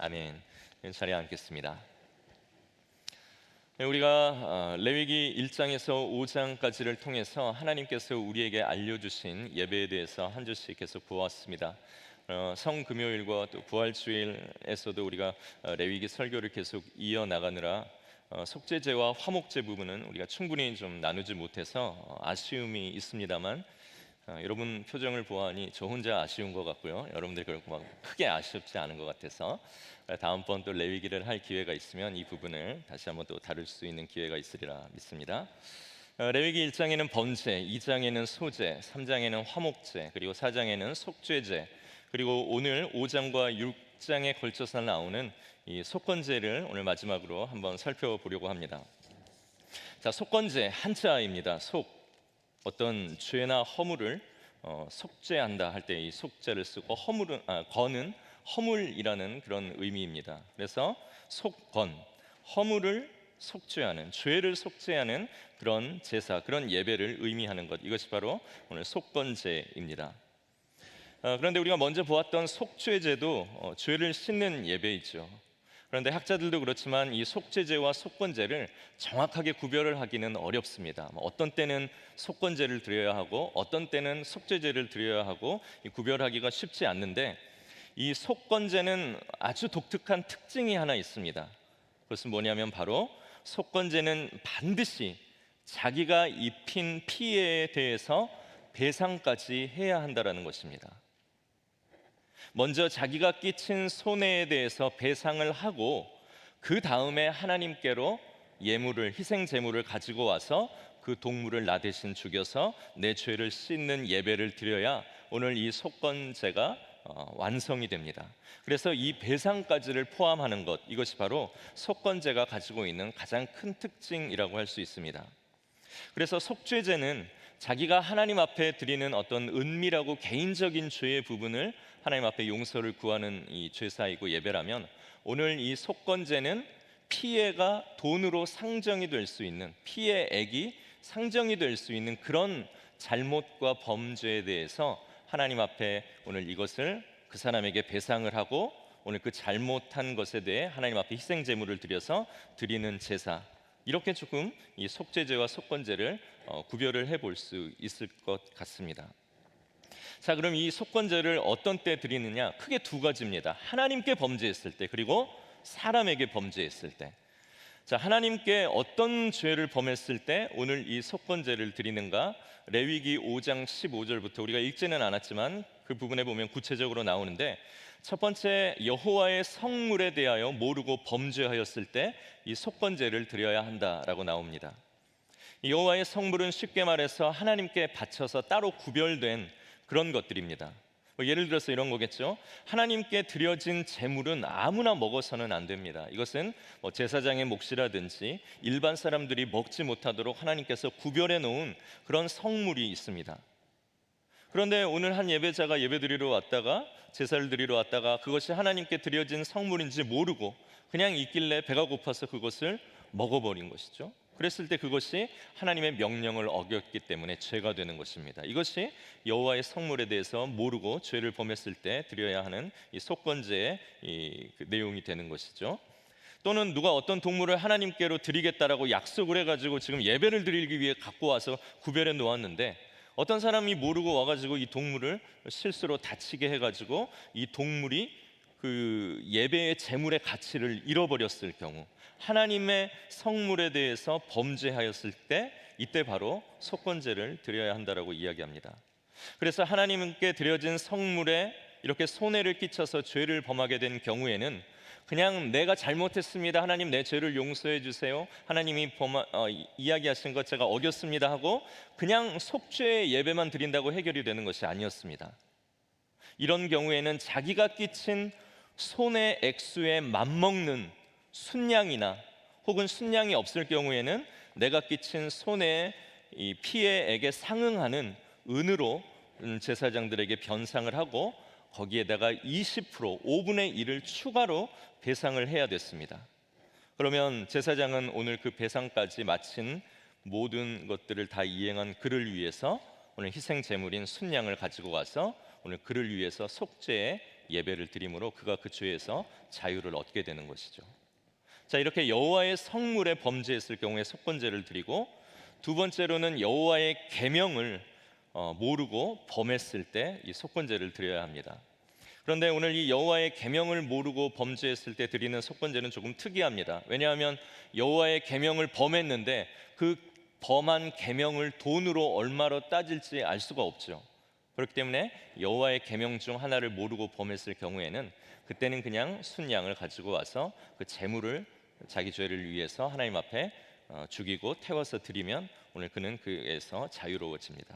아멘. 자리에 앉겠습니다. 우리가 레위기 1장에서 5장까지를 통해서 하나님께서 우리에게 알려주신 예배에 대해서 한 주씩 계속 보았습니다. 성금요일과 또 부활주일에서도 우리가 레위기 설교를 계속 이어나가느라 속죄제와 화목제 부분은 우리가 충분히 좀 나누지 못해서 아쉬움이 있습니다만, 여러분 표정을 보아하니 저 혼자 아쉬운 것 같고요, 여러분들 그렇고 막 크게 아쉽지 않은 것 같아서 다음번 또 레위기를 할 기회가 있으면 이 부분을 다시 한번 또 다룰 수 있는 기회가 있으리라 믿습니다. 레위기 1장에는 번제, 2장에는 소제, 3장에는 화목제, 그리고 4장에는 속죄제, 그리고 오늘 5장과 6장에 걸쳐서 나오는 이 속건제를 오늘 마지막으로 한번 살펴보려고 합니다. 자, 속건제 한자입니다. 어떤 죄나 허물을 속죄한다 할 때 이 속죄를 쓰고 건은 허물이라는 그런 의미입니다. 그래서 속건, 허물을 속죄하는, 죄를 속죄하는 그런 제사, 그런 예배를 의미하는 것, 이것이 바로 오늘 속건제입니다. 그런데 우리가 먼저 보았던 속죄제도 죄를 씻는 예배이죠. 그런데 학자들도 그렇지만 이 속죄제와 속건제를 정확하게 구별을 하기는 어렵습니다. 어떤 때는 속건제를 드려야 하고 어떤 때는 속죄제를 드려야 하고 구별하기가 쉽지 않는데, 이 속건제는 아주 독특한 특징이 하나 있습니다. 그것은 뭐냐면 바로 속건제는 반드시 자기가 입힌 피해에 대해서 배상까지 해야 한다는 것입니다. 먼저 자기가 끼친 손해에 대해서 배상을 하고 그 다음에 하나님께로 희생 제물을 가지고 와서 그 동물을 나 대신 죽여서 내 죄를 씻는 예배를 드려야 오늘 이 속건제가 완성이 됩니다. 그래서 이 배상까지를 포함하는 것, 이것이 바로 속건제가 가지고 있는 가장 큰 특징이라고 할 수 있습니다. 그래서 속죄제는 자기가 하나님 앞에 드리는 어떤 은밀하고 개인적인 죄의 부분을 하나님 앞에 용서를 구하는 이 제사이고 예배라면, 오늘 이 속건제는 피해가 돈으로 상정이 될 수 있는, 피해액이 상정이 될 수 있는 그런 잘못과 범죄에 대해서 하나님 앞에 오늘 이것을 그 사람에게 배상을 하고 오늘 그 잘못한 것에 대해 하나님 앞에 희생 제물을 드려서 드리는 제사, 이렇게 조금 이 속죄제와 속건제를 구별을 해볼 수 있을 것 같습니다. 자, 그럼 이 속건제를 어떤 때 드리느냐? 크게 두 가지입니다. 하나님께 범죄했을 때, 그리고 사람에게 범죄했을 때. 자, 하나님께 어떤 죄를 범했을 때 오늘 이 속건제를 드리는가? 레위기 5장 15절부터 우리가 읽지는 않았지만 그 부분에 보면 구체적으로 나오는데, 첫 번째, 여호와의 성물에 대하여 모르고 범죄하였을 때 이 속건제를 드려야 한다라고 나옵니다. 여호와의 성물은 쉽게 말해서 하나님께 바쳐서 따로 구별된 그런 것들입니다. 예를 들어서 이런 거겠죠. 하나님께 드려진 제물은 아무나 먹어서는 안 됩니다. 이것은 제사장의 몫이라든지 일반 사람들이 먹지 못하도록 하나님께서 구별해 놓은 그런 성물이 있습니다. 그런데 오늘 한 예배자가 예배드리러 왔다가, 제사를 드리러 왔다가 그것이 하나님께 드려진 성물인지 모르고 그냥 있길래 배가 고파서 그것을 먹어버린 것이죠. 그랬을 때 그것이 하나님의 명령을 어겼기 때문에 죄가 되는 것입니다. 이것이 여호와의 성물에 대해서 모르고 죄를 범했을 때 드려야 하는 이 속건제의 그 내용이 되는 것이죠. 또는 누가 어떤 동물을 하나님께로 드리겠다라고 약속을 해가지고 지금 예배를 드리기 위해 갖고 와서 구별해 놓았는데, 어떤 사람이 모르고 와가지고 이 동물을 실수로 다치게 해가지고 이 동물이 그 예배의 제물의 가치를 잃어버렸을 경우, 하나님의 성물에 대해서 범죄하였을 때, 이때 바로 속건제를 드려야 한다라고 이야기합니다. 그래서 하나님께 드려진 성물에 이렇게 손해를 끼쳐서 죄를 범하게 된 경우에는 그냥 내가 잘못했습니다, 하나님 내 죄를 용서해 주세요, 하나님이 이야기하신 것 제가 어겼습니다 하고 그냥 속죄의 예배만 드린다고 해결이 되는 것이 아니었습니다. 이런 경우에는 자기가 끼친 손해 액수에 맞먹는 순양이나, 혹은 순양이 없을 경우에는 내가 끼친 손해의 이 피해액에 상응하는 은으로 제사장들에게 변상을 하고 거기에다가 20%, 5분의 1을 추가로 배상을 해야 됐습니다. 그러면 제사장은 오늘 그 배상까지 마친 모든 것들을 다 이행한 그를 위해서 오늘 희생 제물인 순양을 가지고 와서 오늘 그를 위해서 속죄의 예배를 드림으로 그가 그 죄에서 자유를 얻게 되는 것이죠. 자, 이렇게 여호와의 성물에 범죄했을 경우에 속건제를 드리고, 두 번째로는 여호와의 계명을 모르고 범했을 때 이 속건제를 드려야 합니다. 그런데 오늘 이 여호와의 계명을 모르고 범죄했을 때 드리는 속건제는 조금 특이합니다. 왜냐하면 여호와의 계명을 범했는데 그 범한 계명을 돈으로 얼마로 따질지 알 수가 없죠. 그렇기 때문에 여호와의 계명 중 하나를 모르고 범했을 경우에는 그때는 그냥 순양을 가지고 와서 그 제물을 자기 죄를 위해서 하나님 앞에 죽이고 태워서 드리면 오늘 그는 그에서 자유로워집니다.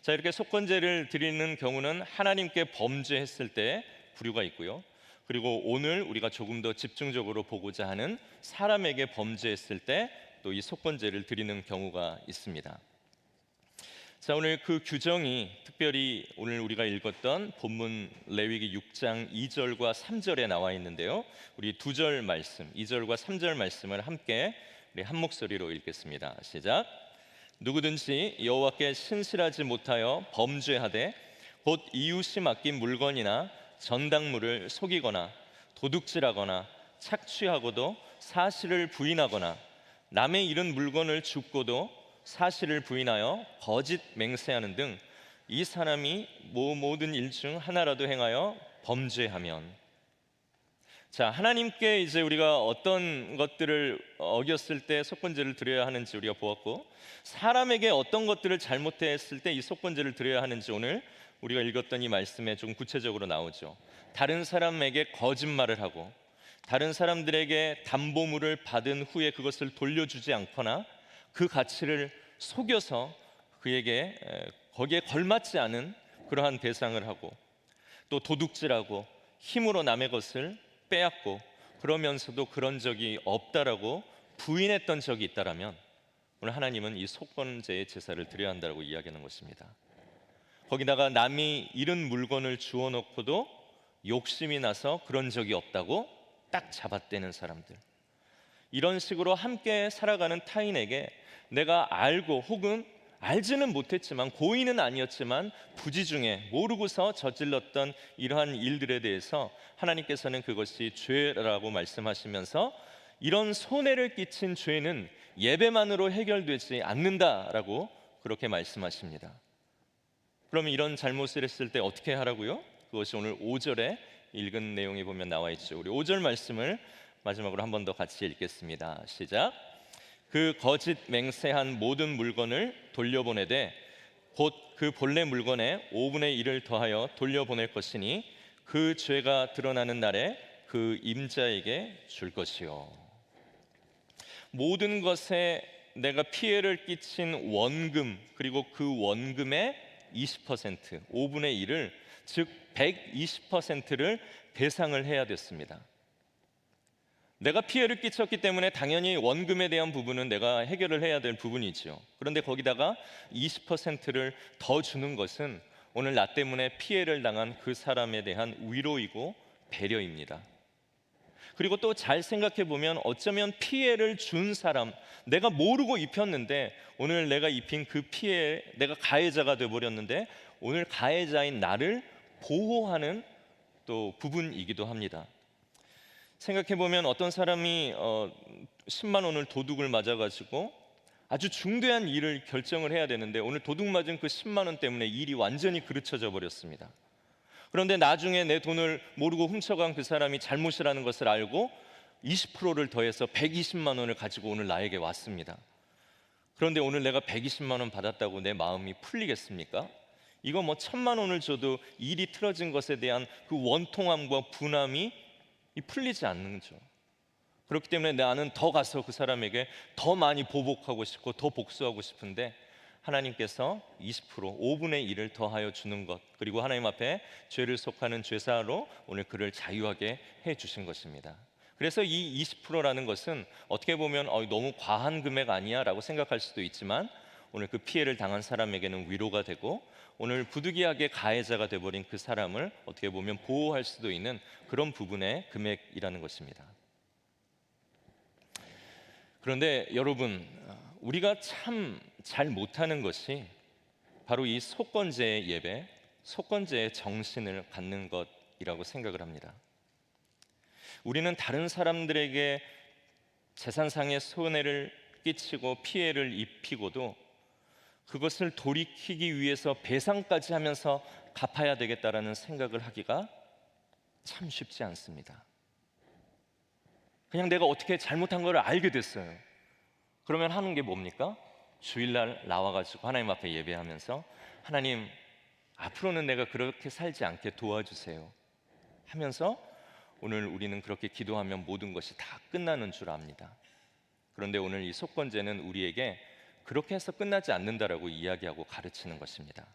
자, 이렇게 속건제를 드리는 경우는 하나님께 범죄했을 때 부류가 있고요. 그리고 오늘 우리가 조금 더 집중적으로 보고자 하는 사람에게 범죄했을 때 또 이 속건제를 드리는 경우가 있습니다. 자, 오늘 그 규정이 특별히 오늘 우리가 읽었던 본문 레위기 6장 2절과 3절에 나와 있는데요. 우리 두 절 말씀, 2절과 3절 말씀을 함께 우리 한 목소리로 읽겠습니다. 시작. 누구든지 여호와께 신실하지 못하여 범죄하되 곧 이웃이 맡긴 물건이나 전당물을 속이거나 도둑질하거나 착취하고도 사실을 부인하거나 남의 잃은 물건을 줍고도 사실을 부인하여 거짓 맹세하는 등 이 사람이 모든 일 중 하나라도 행하여 범죄하면. 자, 하나님께 이제 우리가 어떤 것들을 어겼을 때 속건제를 드려야 하는지 우리가 보았고, 사람에게 어떤 것들을 잘못했을 때 이 속건제를 드려야 하는지 오늘 우리가 읽었던 이 말씀에 좀 구체적으로 나오죠. 다른 사람에게 거짓말을 하고 다른 사람들에게 담보물을 받은 후에 그것을 돌려주지 않거나 그 가치를 속여서 그에게 거기에 걸맞지 않은 그러한 배상을 하고, 또 도둑질하고 힘으로 남의 것을 빼앗고 그러면서도 그런 적이 없다라고 부인했던 적이 있다라면 오늘 하나님은 이 속건제의 제사를 드려야 한다고 이야기하는 것입니다. 거기다가 남이 잃은 물건을 주워 놓고도 욕심이 나서 그런 적이 없다고 딱 잡아떼는 사람들, 이런 식으로 함께 살아가는 타인에게 내가 알고 혹은 알지는 못했지만 고의는 아니었지만 부지 중에 모르고서 저질렀던 이러한 일들에 대해서 하나님께서는 그것이 죄라고 말씀하시면서 이런 손해를 끼친 죄는 예배만으로 해결되지 않는다라고 그렇게 말씀하십니다. 그러면 이런 잘못을 했을 때 어떻게 하라고요? 그것이 오늘 5절에 읽은 내용에 보면 나와 있죠. 우리 5절 말씀을 마지막으로 한 번 더 같이 읽겠습니다. 시작. 그 거짓 맹세한 모든 물건을 돌려보내되 곧 그 본래 물건의 5분의 1을 더하여 돌려보낼 것이니 그 죄가 드러나는 날에 그 임자에게 줄 것이요. 모든 것에 내가 피해를 끼친 원금, 그리고 그 원금의 20%, 5분의 1을, 즉 120%를 배상을 해야 됐습니다. 내가 피해를 끼쳤기 때문에 당연히 원금에 대한 부분은 내가 해결을 해야 될 부분이죠. 그런데 거기다가 20%를 더 주는 것은 오늘 나 때문에 피해를 당한 그 사람에 대한 위로이고 배려입니다. 그리고 또 잘 생각해 보면 어쩌면 피해를 준 사람, 내가 모르고 입혔는데 오늘 내가 입힌 그 피해에 내가 가해자가 되어버렸는데 오늘 가해자인 나를 보호하는 또 부분이기도 합니다. 생각해 보면 어떤 사람이 10만 원을 도둑을 맞아가지고 아주 중대한 일을 결정을 해야 되는데 오늘 도둑 맞은 그 10만 원 때문에 일이 완전히 그르쳐져 버렸습니다. 그런데 나중에 내 돈을 모르고 훔쳐간 그 사람이 잘못이라는 것을 알고 20%를 더해서 120만 원을 가지고 오늘 나에게 왔습니다. 그런데 오늘 내가 120만 원 받았다고 내 마음이 풀리겠습니까? 이거 뭐 1000만 원을 줘도 일이 틀어진 것에 대한 그 원통함과 분함이 풀리지 않는 거죠. 그렇기 때문에 나는 더 가서 그 사람에게 더 많이 보복하고 싶고 더 복수하고 싶은데 하나님께서 20%, 5분의 1을 더하여 주는 것, 그리고 하나님 앞에 죄를 속하는 죄사로 오늘 그를 자유하게 해주신 것입니다. 그래서 이 20%라는 것은 어떻게 보면 너무 과한 금액 아니야? 라고 생각할 수도 있지만 오늘 그 피해를 당한 사람에게는 위로가 되고 오늘 부득이하게 가해자가 되어버린 그 사람을 어떻게 보면 보호할 수도 있는 그런 부분의 금액이라는 것입니다. 그런데 여러분, 우리가 참 잘 못하는 것이 바로 이 속건제의 예배, 속건제의 정신을 갖는 것이라고 생각을 합니다. 우리는 다른 사람들에게 재산상의 손해를 끼치고 피해를 입히고도 그것을 돌이키기 위해서 배상까지 하면서 갚아야 되겠다라는 생각을 하기가 참 쉽지 않습니다. 그냥 내가 어떻게 잘못한 걸 알게 됐어요. 그러면 하는 게 뭡니까? 주일날 나와가지고 하나님 앞에 예배하면서 하나님, 앞으로는 내가 그렇게 살지 않게 도와주세요 하면서 오늘 우리는 그렇게 기도하면 모든 것이 다 끝나는 줄 압니다. 그런데 오늘 이 속건제는 우리에게 그렇게 해서 끝나지 않는다라고 이야기하고 가르치는 것입니다.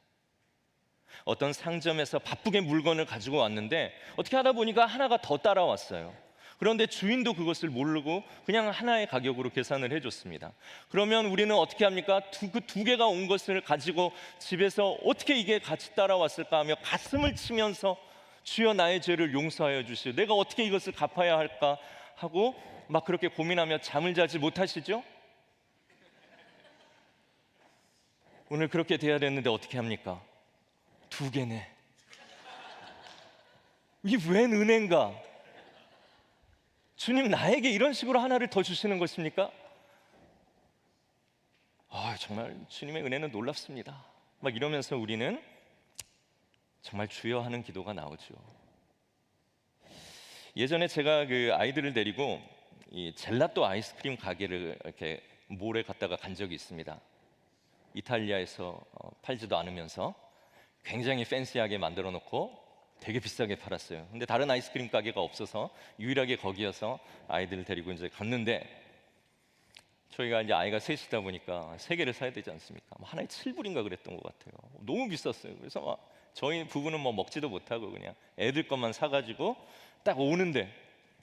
어떤 상점에서 바쁘게 물건을 가지고 왔는데 어떻게 하다 보니까 하나가 더 따라왔어요. 그런데 주인도 그것을 모르고 그냥 하나의 가격으로 계산을 해줬습니다. 그러면 우리는 어떻게 합니까? 그 두 개가 온 것을 가지고 집에서 어떻게 이게 같이 따라왔을까 하며 가슴을 치면서 주여 나의 죄를 용서하여 주시오, 내가 어떻게 이것을 갚아야 할까 하고 막 그렇게 고민하며 잠을 자지 못하시죠? 오늘 그렇게 돼야 되는데 어떻게 합니까? 두 개네. 이게 웬 은혜인가? 주님, 나에게 이런 식으로 하나를 더 주시는 것입니까? 정말 주님의 은혜는 놀랍습니다. 막 이러면서 우리는 정말 주여 하는 기도가 나오죠. 예전에 제가 그 아이들을 데리고 이 젤라또 아이스크림 가게를 이렇게 몰에 갔다가 간 적이 있습니다. 이탈리아에서 팔지도 않으면서 굉장히 팬시하게 만들어 놓고 되게 비싸게 팔았어요. 근데 다른 아이스크림 가게가 없어서 유일하게 거기여서 아이들을 데리고 이제 갔는데, 저희가 이제 아이가 셋이다 보니까 세 개를 사야 되지 않습니까? 하나에 7불인가 그랬던 것 같아요. 너무 비쌌어요. 그래서 막 저희 부부는 뭐 먹지도 못하고 그냥 애들 것만 사가지고 딱 오는데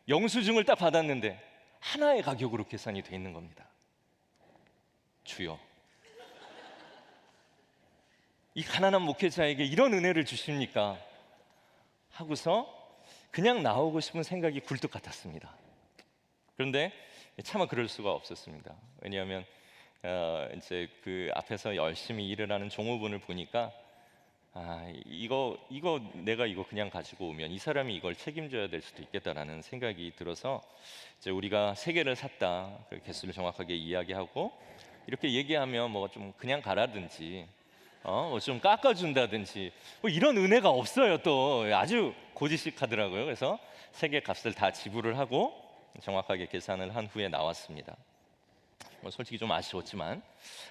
영수증을 딱 받았는데 하나의 가격으로 계산이 돼 있는 겁니다. 주여, 이 가난한 목회자에게 이런 은혜를 주십니까? 하고서 그냥 나오고 싶은 생각이 굴뚝 같았습니다. 그런데 차마 그럴 수가 없었습니다. 왜냐하면 이제 그 앞에서 열심히 일을 하는 종업원을 보니까 이거 내가 이거 그냥 가지고 오면 이 사람이 이걸 책임져야 될 수도 있겠다라는 생각이 들어서 이제 우리가 세 개를 샀다, 그 개수를 정확하게 이야기하고 이렇게 얘기하면 뭐 좀 그냥 가라든지 뭐 좀 깎아준다든지 뭐 이런 은혜가 없어요. 또 아주 고지식하더라고요. 그래서 세 개 값을 다 지불을 하고 정확하게 계산을 한 후에 나왔습니다. 뭐 솔직히 좀 아쉬웠지만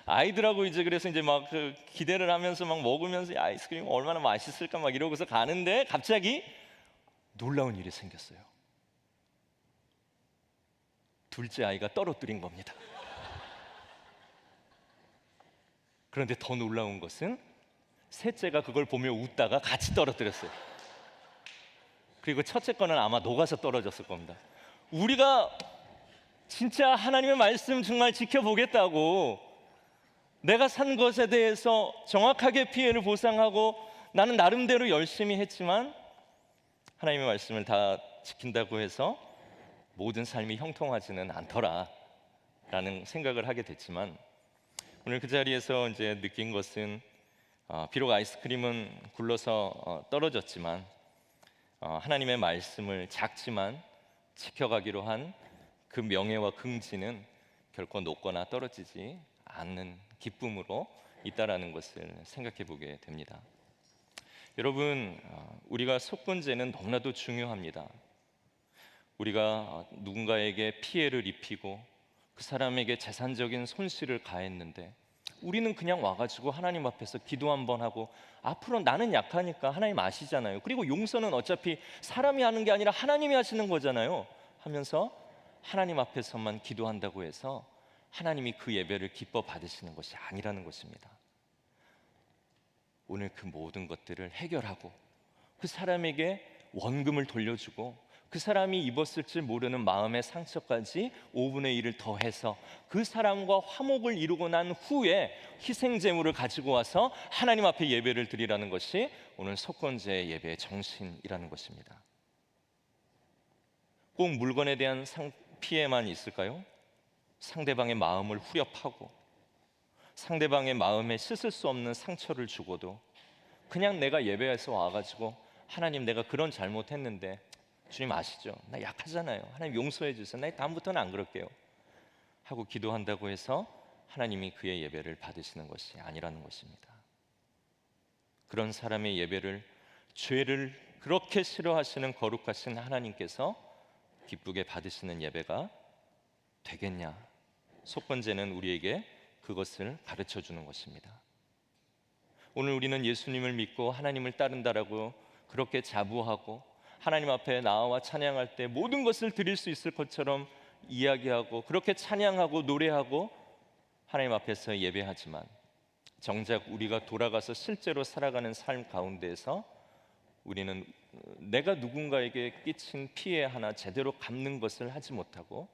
아이들하고 이제 그래서 이제 막 그 기대를 하면서 막 먹으면서 아이스크림 얼마나 맛있을까 막 이러고서 가는데 갑자기 놀라운 일이 생겼어요. 둘째 아이가 떨어뜨린 겁니다. 그런데 더 놀라운 것은 셋째가 그걸 보며 웃다가 같이 떨어뜨렸어요. 그리고 첫째 거는 아마 녹아서 떨어졌을 겁니다. 우리가 진짜 하나님의 말씀 정말 지켜보겠다고 내가 산 것에 대해서 정확하게 피해를 보상하고 나는 나름대로 열심히 했지만 하나님의 말씀을 다 지킨다고 해서 모든 삶이 형통하지는 않더라 라는 생각을 하게 됐지만, 오늘 그 자리에서 이제 느낀 것은 비록 아이스크림은 굴러서 떨어졌지만 하나님의 말씀을 작지만 지켜가기로 한 그 명예와 긍지는 결코 녹거나 떨어지지 않는 기쁨으로 있다라는 것을 생각해 보게 됩니다. 여러분, 우리가 속건제는 너무나도 중요합니다. 우리가 누군가에게 피해를 입히고 그 사람에게 재산적인 손실을 가했는데 우리는 그냥 와가지고 하나님 앞에서 기도 한번 하고 앞으로 나는 약하니까 하나님 아시잖아요. 그리고 용서는 어차피 사람이 하는 게 아니라 하나님이 하시는 거잖아요 하면서 하나님 앞에서만 기도한다고 해서 하나님이 그 예배를 기뻐 받으시는 것이 아니라는 것입니다. 오늘 그 모든 것들을 해결하고 그 사람에게 원금을 돌려주고 그 사람이 입었을지 모르는 마음의 상처까지 5분의 1을 더해서 그 사람과 화목을 이루고 난 후에 희생 제물을 가지고 와서 하나님 앞에 예배를 드리라는 것이 오늘 속건제 예배의 정신이라는 것입니다. 꼭 물건에 대한 피해만 있을까요? 상대방의 마음을 후려파고 상대방의 마음에 씻을 수 없는 상처를 주고도 그냥 내가 예배에서 와가지고 하나님 내가 그런 잘못했는데 주님 아시죠? 나 약하잖아요. 하나님 용서해 주세요. 나 다음부터는 안 그럴게요 하고 기도한다고 해서 하나님이 그의 예배를 받으시는 것이 아니라는 것입니다. 그런 사람의 예배를, 죄를 그렇게 싫어하시는 거룩하신 하나님께서 기쁘게 받으시는 예배가 되겠냐? 속번제는 우리에게 그것을 가르쳐 주는 것입니다. 오늘 우리는 예수님을 믿고 하나님을 따른다라고 그렇게 자부하고 하나님 앞에 나와 찬양할 때 모든 것을 드릴 수 있을 것처럼 이야기하고 그렇게 찬양하고 노래하고 하나님 앞에서 예배하지만 정작 우리가 돌아가서 실제로 살아가는 삶 가운데에서 우리는 내가 누군가에게 끼친 피해 하나 제대로 갚는 것을 하지 못하고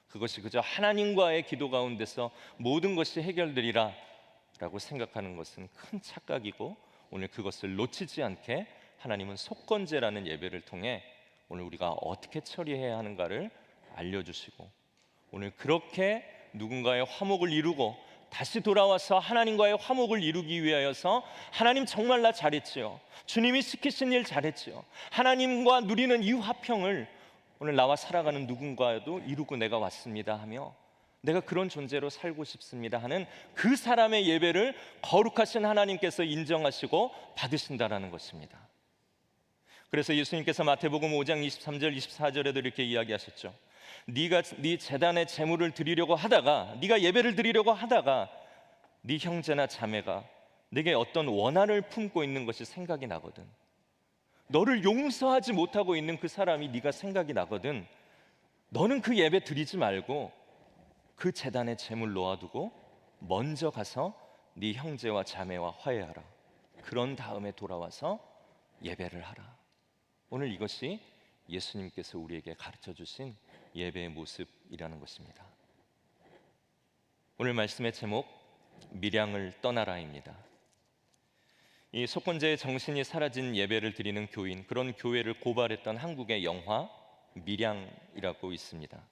그것이 그저 하나님과의 기도 가운데서 모든 것이 해결되리라 라고 생각하는 것은 큰 착각이고, 오늘 그것을 놓치지 않게 하나님은 속건제라는 예배를 통해 오늘 우리가 어떻게 처리해야 하는가를 알려주시고, 오늘 그렇게 누군가의 화목을 이루고 다시 돌아와서 하나님과의 화목을 이루기 위하여서 하나님 정말 나 잘했지요, 주님이 시키신 일 잘했지요, 하나님과 누리는 이 화평을 오늘 나와 살아가는 누군가도 이루고 내가 왔습니다 하며 내가 그런 존재로 살고 싶습니다 하는 그 사람의 예배를 거룩하신 하나님께서 인정하시고 받으신다라는 것입니다. 그래서 예수님께서 마태복음 5장 23절 24절에도 이렇게 이야기하셨죠. 네가 네 제단에 제물을 드리려고 하다가, 네가 예배를 드리려고 하다가 네 형제나 자매가 네게 어떤 원한을 품고 있는 것이 생각이 나거든, 너를 용서하지 못하고 있는 그 사람이 네가 생각이 나거든, 너는 그 예배 드리지 말고 그 제단에 제물 놓아두고 먼저 가서 네 형제와 자매와 화해하라. 그런 다음에 돌아와서 예배를 하라. 오늘 이것이 예수님께서 우리에게 가르쳐 주신 예배의 모습이라는 것입니다. 오늘 말씀의 제목, 밀양을 떠나라입니다. 이 속건제의 정신이 사라진 예배를 드리는 교인, 그런 교회를 고발했던 한국의 영화 밀양이라고 있습니다.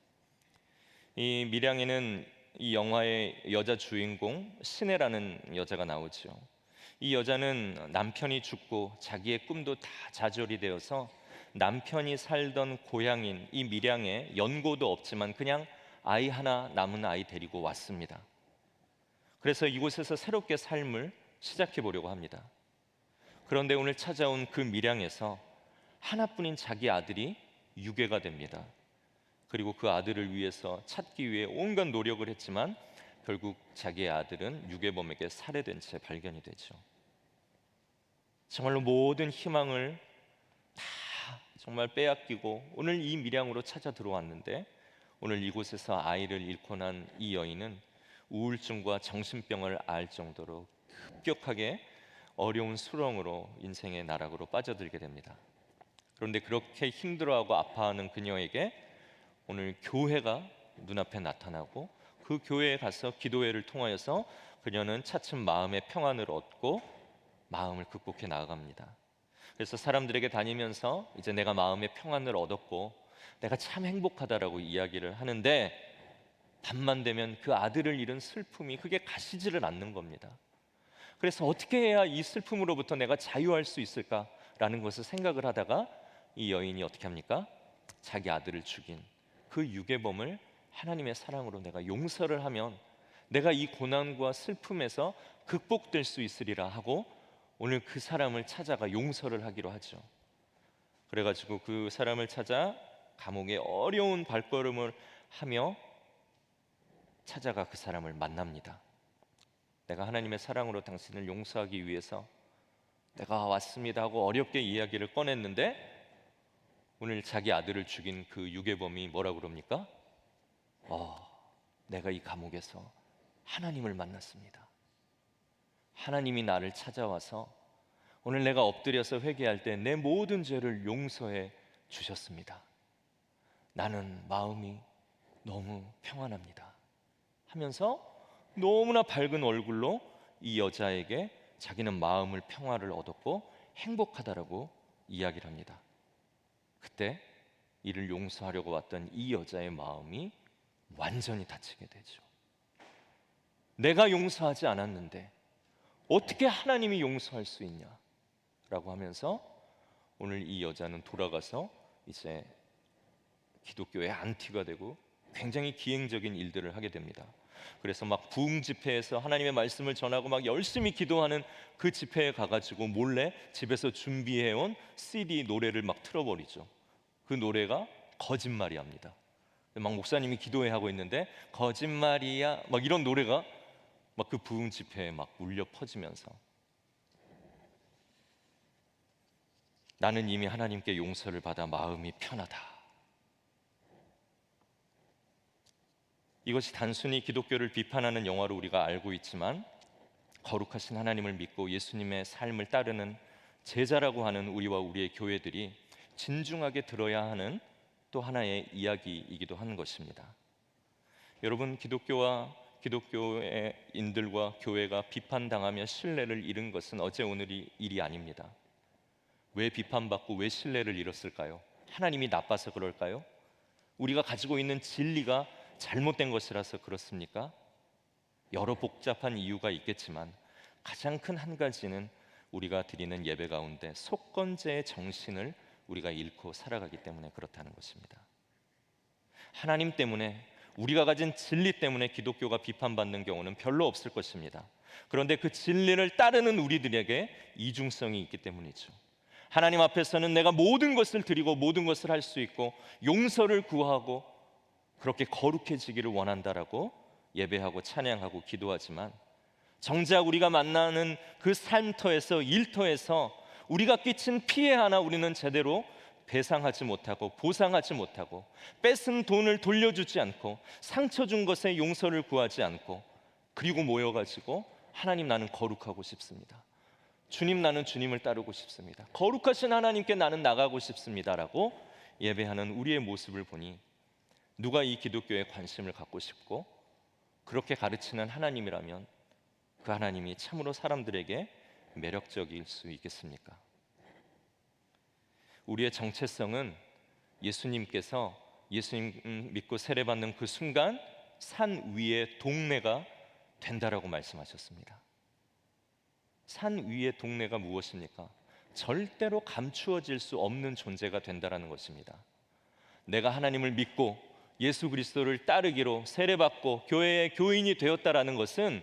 이 밀양에는 이 영화의 여자 주인공 신혜라는 여자가 나오죠. 이 여자는 남편이 죽고 자기의 꿈도 다 좌절이 되어서 남편이 살던 고향인 이 밀양에 연고도 없지만 그냥 아이 하나 남은 아이 데리고 왔습니다. 그래서 이곳에서 새롭게 삶을 시작해 보려고 합니다. 그런데 오늘 찾아온 그 밀양에서 하나뿐인 자기 아들이 유괴가 됩니다. 그리고 그 아들을 위해서 찾기 위해 온갖 노력을 했지만 결국 자기의 아들은 유괴범에게 살해된 채 발견이 되죠. 정말로 모든 희망을 다 정말 빼앗기고 오늘 이 밀양으로 찾아 들어왔는데, 오늘 이곳에서 아이를 잃고 난 이 여인은 우울증과 정신병을 앓을 정도로 급격하게 어려운 수렁으로 인생의 나락으로 빠져들게 됩니다. 그런데 그렇게 힘들어하고 아파하는 그녀에게 오늘 교회가 눈앞에 나타나고 그 교회에 가서 기도회를 통하여서 그녀는 차츰 마음의 평안을 얻고 마음을 극복해 나아갑니다. 그래서 사람들에게 다니면서 이제 내가 마음의 평안을 얻었고 내가 참 행복하다라고 이야기를 하는데, 밤만 되면 그 아들을 잃은 슬픔이 그게 가시지를 않는 겁니다. 그래서 어떻게 해야 이 슬픔으로부터 내가 자유할 수 있을까라는 것을 생각을 하다가 이 여인이 어떻게 합니까? 자기 아들을 죽인 그 유괴범을 하나님의 사랑으로 내가 용서를 하면 내가 이 고난과 슬픔에서 극복될 수 있으리라 하고 오늘 그 사람을 찾아가 용서를 하기로 하죠. 그래가지고 그 사람을 찾아 감옥에 어려운 발걸음을 하며 찾아가 그 사람을 만납니다. 내가 하나님의 사랑으로 당신을 용서하기 위해서 내가 왔습니다 하고 어렵게 이야기를 꺼냈는데, 오늘 자기 아들을 죽인 그 유괴범이 뭐라고 그럽니까? 내가 이 감옥에서 하나님을 만났습니다. 하나님이 나를 찾아와서 오늘 내가 엎드려서 회개할 때 내 모든 죄를 용서해 주셨습니다. 나는 마음이 너무 평안합니다 하면서 너무나 밝은 얼굴로 이 여자에게 자기는 마음을 평화를 얻었고 행복하다라고 이야기를 합니다. 그때 이를 용서하려고 왔던 이 여자의 마음이 완전히 다치게 되죠. 내가 용서하지 않았는데 어떻게 하나님이 용서할 수 있냐? 라고 하면서 오늘 이 여자는 돌아가서 이제 기독교의 안티가 되고 굉장히 기행적인 일들을 하게 됩니다. 그래서 막 부흥 집회에서 하나님의 말씀을 전하고 막 열심히 기도하는 그 집회에 가가지고 몰래 집에서 준비해온 CD 노래를 막 틀어버리죠. 그 노래가 거짓말이합니다. 막 목사님이 기도회 하고 있는데 거짓말이야 막 이런 노래가 막 그 부흥 집회에 막 울려 퍼지면서 나는 이미 하나님께 용서를 받아 마음이 편하다. 이것이 단순히 기독교를 비판하는 영화로 우리가 알고 있지만 거룩하신 하나님을 믿고 예수님의 삶을 따르는 제자라고 하는 우리와 우리의 교회들이 진중하게 들어야 하는 또 하나의 이야기이기도 하는 것입니다. 여러분, 기독교와 기독교인들과 교회가 비판당하며 신뢰를 잃은 것은 어제 오늘이 일이 아닙니다. 왜 비판받고 왜 신뢰를 잃었을까요? 하나님이 나빠서 그럴까요? 우리가 가지고 있는 진리가 잘못된 것이라서 그렇습니까? 여러 복잡한 이유가 있겠지만 가장 큰 한 가지는 우리가 드리는 예배 가운데 속건제의 정신을 우리가 잃고 살아가기 때문에 그렇다는 것입니다. 하나님 때문에, 우리가 가진 진리 때문에 기독교가 비판받는 경우는 별로 없을 것입니다. 그런데 그 진리를 따르는 우리들에게 이중성이 있기 때문이죠. 하나님 앞에서는 내가 모든 것을 드리고 모든 것을 할 수 있고 용서를 구하고 그렇게 거룩해지기를 원한다라고 예배하고 찬양하고 기도하지만 정작 우리가 만나는 그 삶터에서 일터에서 우리가 끼친 피해 하나 우리는 제대로 배상하지 못하고 보상하지 못하고 뺏은 돈을 돌려주지 않고 상처 준 것에 용서를 구하지 않고 그리고 모여가지고 하나님 나는 거룩하고 싶습니다. 주님 나는 주님을 따르고 싶습니다. 거룩하신 하나님께 나는 나가고 싶습니다라고 예배하는 우리의 모습을 보니 누가 이 기독교에 관심을 갖고 싶고 그렇게 가르치는 하나님이라면 그 하나님이 참으로 사람들에게 매력적일 수 있겠습니까? 우리의 정체성은 예수님께서 예수님 믿고 세례받는 그 순간 산 위의 동네가 된다라고 말씀하셨습니다. 산 위의 동네가 무엇입니까? 절대로 감추어질 수 없는 존재가 된다라는 것입니다. 내가 하나님을 믿고 예수 그리스도를 따르기로 세례받고 교회의 교인이 되었다라는 것은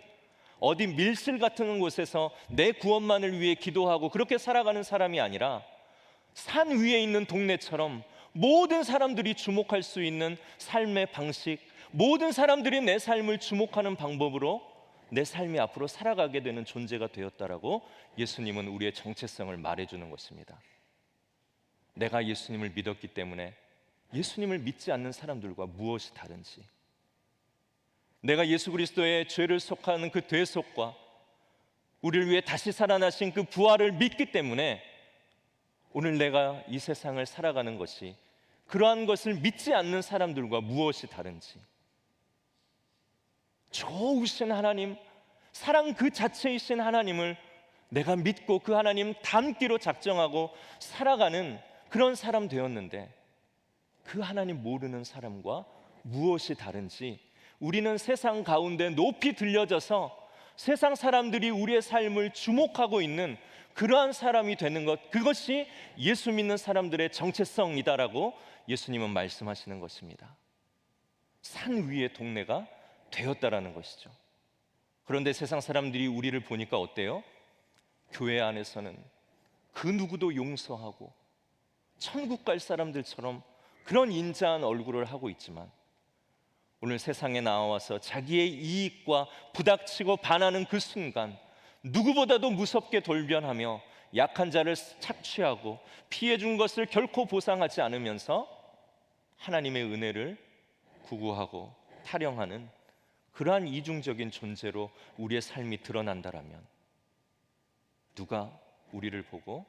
어디 밀실 같은 곳에서 내 구원만을 위해 기도하고 그렇게 살아가는 사람이 아니라 산 위에 있는 동네처럼 모든 사람들이 주목할 수 있는 삶의 방식, 모든 사람들이 내 삶을 주목하는 방법으로 내 삶이 앞으로 살아가게 되는 존재가 되었다라고 예수님은 우리의 정체성을 말해주는 것입니다. 내가 예수님을 믿었기 때문에 예수님을 믿지 않는 사람들과 무엇이 다른지, 내가 예수 그리스도의 죄를 속하는 그 대속과 우리를 위해 다시 살아나신 그 부활을 믿기 때문에 오늘 내가 이 세상을 살아가는 것이 그러한 것을 믿지 않는 사람들과 무엇이 다른지, 좋으신 하나님, 사랑 그 자체이신 하나님을 내가 믿고 그 하나님 닮기로 작정하고 살아가는 그런 사람 되었는데 그 하나님 모르는 사람과 무엇이 다른지 우리는 세상 가운데 높이 들려져서 세상 사람들이 우리의 삶을 주목하고 있는 그러한 사람이 되는 것, 그것이 예수 믿는 사람들의 정체성이다라고 예수님은 말씀하시는 것입니다. 산 위의 동네가 되었다라는 것이죠. 그런데 세상 사람들이 우리를 보니까 어때요? 교회 안에서는 그 누구도 용서하고 천국 갈 사람들처럼 그런 인자한 얼굴을 하고 있지만 오늘 세상에 나와서 자기의 이익과 부닥치고 반하는 그 순간 누구보다도 무섭게 돌변하며 약한 자를 착취하고 피해 준 것을 결코 보상하지 않으면서 하나님의 은혜를 구구하고 타령하는 그러한 이중적인 존재로 우리의 삶이 드러난다라면 누가 우리를 보고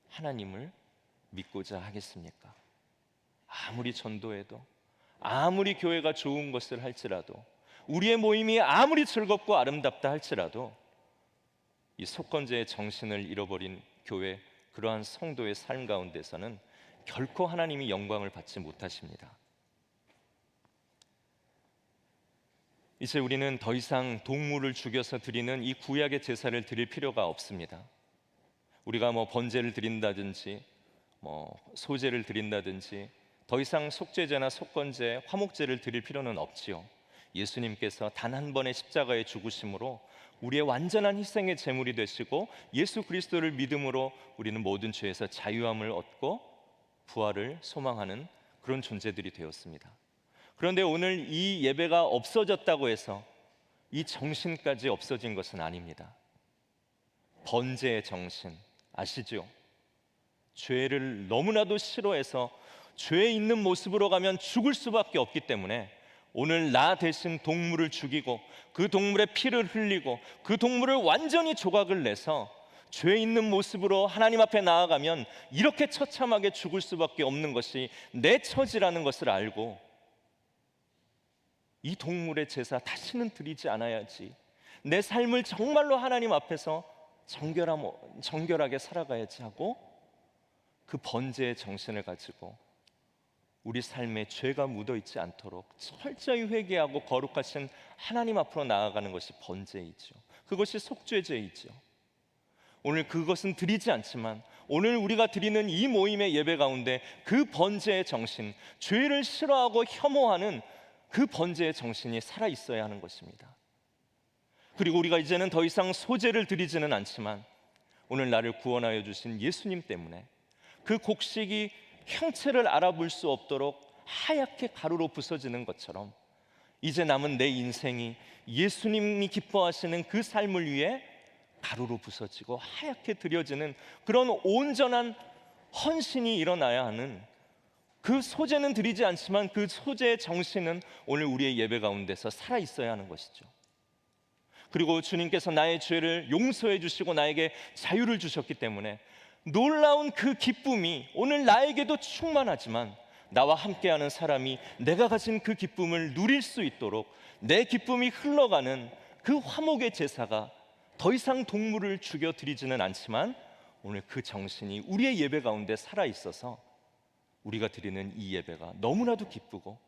하나님을 믿고자 하겠습니까? 아무리 전도해도, 아무리 교회가 좋은 것을 할지라도, 우리의 모임이 아무리 즐겁고 아름답다 할지라도 이 속건제의 정신을 잃어버린 교회, 그러한 성도의 삶 가운데서는 결코 하나님이 영광을 받지 못하십니다. 이제 우리는 더 이상 동물을 죽여서 드리는 이 구약의 제사를 드릴 필요가 없습니다. 우리가 번제를 드린다든지 소제를 드린다든지 더 이상 속죄제나 속건제, 화목제를 드릴 필요는 없지요. 예수님께서 단 한 번의 십자가의 죽으심으로 우리의 완전한 희생의 제물이 되시고 예수 그리스도를 믿음으로 우리는 모든 죄에서 자유함을 얻고 부활을 소망하는 그런 존재들이 되었습니다. 그런데 오늘 이 예배가 없어졌다고 해서 이 정신까지 없어진 것은 아닙니다. 번제의 정신 아시죠? 죄를 너무나도 싫어해서 죄 있는 모습으로 가면 죽을 수밖에 없기 때문에 오늘 나 대신 동물을 죽이고 그 동물의 피를 흘리고 그 동물을 완전히 조각을 내서 죄 있는 모습으로 하나님 앞에 나아가면 이렇게 처참하게 죽을 수밖에 없는 것이 내 처지라는 것을 알고 이 동물의 제사 다시는 드리지 않아야지, 내 삶을 정말로 하나님 앞에서 정결하게 살아가야지 하고 그 번제의 정신을 가지고 우리 삶에 죄가 묻어있지 않도록 철저히 회개하고 거룩하신 하나님 앞으로 나아가는 것이 번제이죠. 그것이 속죄제이죠. 오늘 그것은 드리지 않지만 오늘 우리가 드리는 이 모임의 예배 가운데 그 번제의 정신, 죄를 싫어하고 혐오하는 그 번제의 정신이 살아있어야 하는 것입니다. 그리고 우리가 이제는 더 이상 소제를 드리지는 않지만 오늘 나를 구원하여 주신 예수님 때문에 그 곡식이 형체를 알아볼 수 없도록 하얗게 가루로 부서지는 것처럼 이제 남은 내 인생이 예수님이 기뻐하시는 그 삶을 위해 가루로 부서지고 하얗게 드려지는 그런 온전한 헌신이 일어나야 하는, 그 소제는 드리지 않지만 그 소제의 정신은 오늘 우리의 예배 가운데서 살아있어야 하는 것이죠. 그리고 주님께서 나의 죄를 용서해 주시고 나에게 자유를 주셨기 때문에 놀라운 그 기쁨이 오늘 나에게도 충만하지만 나와 함께하는 사람이 내가 가진 그 기쁨을 누릴 수 있도록 내 기쁨이 흘러가는 그 화목의 제사가 더 이상 동물을 죽여 드리지는 않지만 오늘 그 정신이 우리의 예배 가운데 살아있어서 우리가 드리는 이 예배가 너무나도 기쁘고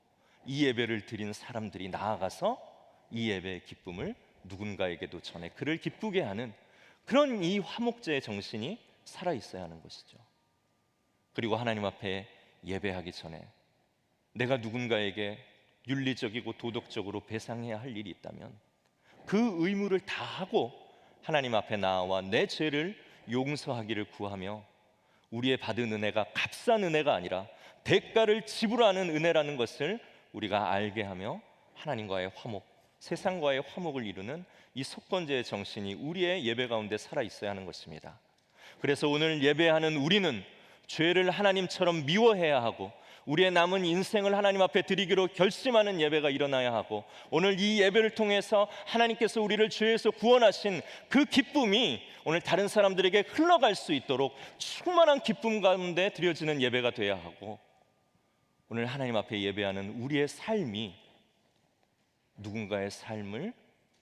이 예배를 드린 사람들이 나아가서 이 예배의 기쁨을 누군가에게도 전해 그를 기쁘게 하는 그런 이 화목제의 정신이 살아있어야 하는 것이죠. 그리고 하나님 앞에 예배하기 전에 내가 누군가에게 윤리적이고 도덕적으로 배상해야 할 일이 있다면 그 의무를 다하고 하나님 앞에 나와 내 죄를 용서하기를 구하며 우리의 받은 은혜가 값싼 은혜가 아니라 대가를 지불하는 은혜라는 것을 우리가 알게 하며 하나님과의 화목, 세상과의 화목을 이루는 이 속건제의 정신이 우리의 예배 가운데 살아있어야 하는 것입니다. 그래서 오늘 예배하는 우리는 죄를 하나님처럼 미워해야 하고 우리의 남은 인생을 하나님 앞에 드리기로 결심하는 예배가 일어나야 하고 오늘 이 예배를 통해서 하나님께서 우리를 죄에서 구원하신 그 기쁨이 오늘 다른 사람들에게 흘러갈 수 있도록 충만한 기쁨 가운데 드려지는 예배가 되어야 하고 오늘 하나님 앞에 예배하는 우리의 삶이 누군가의 삶을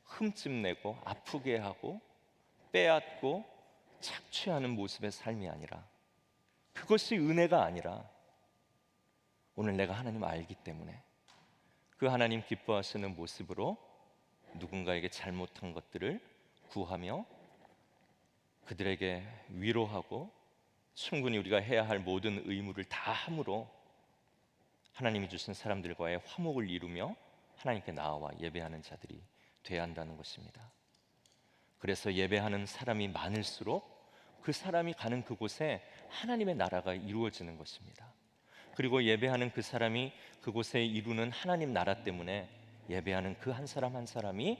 흠집내고 아프게 하고 빼앗고 착취하는 모습의 삶이 아니라, 그것이 은혜가 아니라 오늘 내가 하나님을 알기 때문에 그 하나님 기뻐하시는 모습으로 누군가에게 잘못한 것들을 구하며 그들에게 위로하고 충분히 우리가 해야 할 모든 의무를 다 함으로 하나님이 주신 사람들과의 화목을 이루며 하나님께 나아와 예배하는 자들이 되어야 한다는 것입니다. 그래서 예배하는 사람이 많을수록 그 사람이 가는 그곳에 하나님의 나라가 이루어지는 것입니다. 그리고 예배하는 그 사람이 그곳에 이루는 하나님 나라 때문에 예배하는 그 한 사람 한 사람이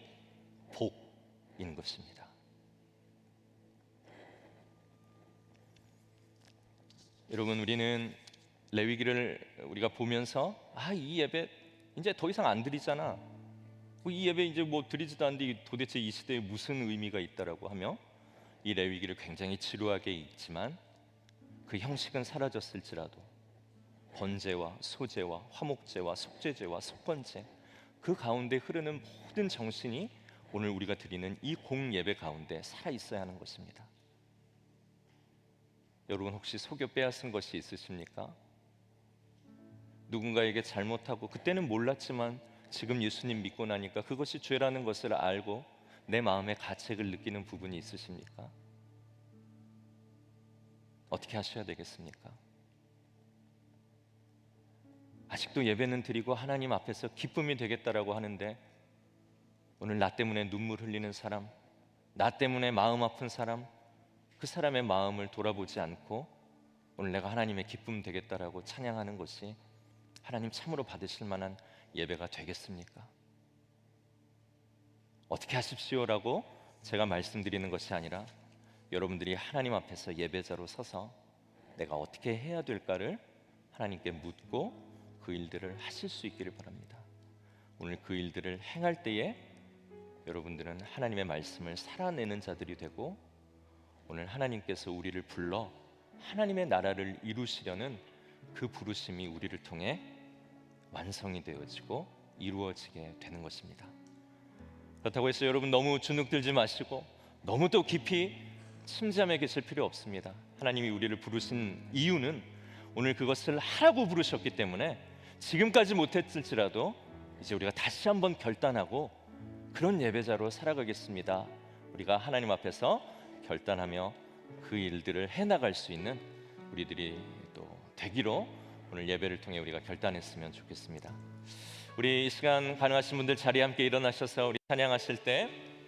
복인 것입니다. 여러분, 우리는 레위기를 우리가 보면서 이 예배 이제 더 이상 안 드리잖아, 이 예배 이제 뭐 드리지도 않는데 도대체 이 시대에 무슨 의미가 있다라고 하며 이 레위기를 굉장히 지루하게 읽지만 그 형식은 사라졌을지라도 번제와 소제와 화목제와 속죄제와 속건제 그 가운데 흐르는 모든 정신이 오늘 우리가 드리는 이 공예배 가운데 살아있어야 하는 것입니다. 여러분, 혹시 속여 빼앗은 것이 있으십니까? 누군가에게 잘못하고 그때는 몰랐지만 지금 예수님 믿고 나니까 그것이 죄라는 것을 알고 내 마음에 가책을 느끼는 부분이 있으십니까? 어떻게 하셔야 되겠습니까? 아직도 예배는 드리고 하나님 앞에서 기쁨이 되겠다라고 하는데, 오늘 나 때문에 눈물 흘리는 사람, 나 때문에 마음 아픈 사람, 그 사람의 마음을 돌아보지 않고 오늘 내가 하나님의 기쁨 되겠다라고 찬양하는 것이 하나님 참으로 받으실 만한 예배가 되겠습니까? 어떻게 하십시오라고 제가 말씀드리는 것이 아니라, 여러분들이 하나님 앞에서 예배자로 서서 내가 어떻게 해야 될까를 하나님께 묻고 그 일들을 하실 수 있기를 바랍니다. 오늘 그 일들을 행할 때에 여러분들은 하나님의 말씀을 살아내는 자들이 되고, 오늘 하나님께서 우리를 불러 하나님의 나라를 이루시려는 그 부르심이 우리를 통해 완성이 되어지고 이루어지게 되는 것입니다. 그렇다고 해서 여러분 너무 주눅들지 마시고 너무 또 깊이 침잠해 계실 필요 없습니다. 하나님이 우리를 부르신 이유는 오늘 그것을 하라고 부르셨기 때문에 지금까지 못했을지라도 이제 우리가 다시 한번 결단하고 그런 예배자로 살아가겠습니다. 우리가 하나님 앞에서 결단하며 그 일들을 해나갈 수 있는 우리들이 또 되기로 오늘 예배를 통해 우리가 결단했으면 좋겠습니다. 우리 이 시간 가능하신 분들 자리에 함께 일어나셔서 우리 찬양하실 때